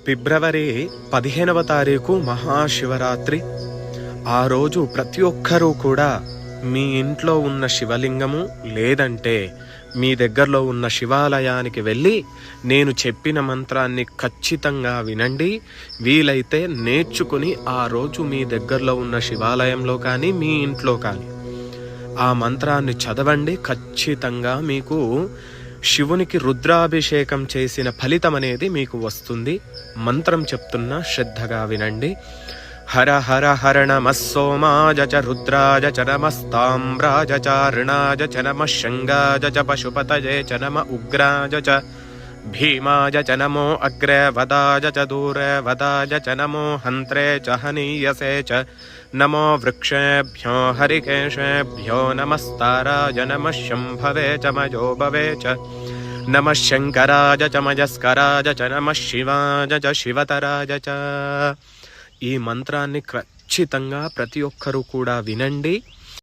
ఫిబ్రవరి 15వ తారీఖు మహాశివరాత్రి. ఆ రోజు ప్రతి ఒక్కరూ కూడా మీ ఇంట్లో ఉన్న శివలింగము లేదంటే మీ దగ్గరలో ఉన్న శివాలయానికి వెళ్ళి నేను చెప్పిన మంత్రాన్ని ఖచ్చితంగా వినండి. వీలైతే నేర్చుకుని ఆ రోజు మీ దగ్గరలో ఉన్న శివాలయంలో కానీ మీ ఇంట్లో కానీ ఆ మంత్రాన్ని చదవండి. ఖచ్చితంగా మీకు శివునికి రుద్రాభిషేకం చేసిన ఫలితం అనేది మీకు వస్తుంది. మంత్రం చెప్తున్నా శ్రద్ధగా వినండి. హర హర హర నమః సోమాయ చ రుద్రాయ చ నమస్తామ్రాయ చ రుణాయ చ నమః శంగాయ చ పశుపతయే చ నమ ఉగ్రాయ చ భీమాయ చ నమో అగ్రే వదాయ చ దూరే వదాయ చ నమో హంత్రే చ హనీయసే చ నమో వృక్షేభ్యో హరికేశేభ్యో నమస్తారాయ నమః శంభవే చ మయోభవే చ నమః శంకరాయ చ మయస్కరాయ చ నమః శివాయ చ శివతరాయ చ. ఈ మంత్రాన్ని ఖచ్చితంగా ప్రతి ఒక్కరూ కూడా వినండి.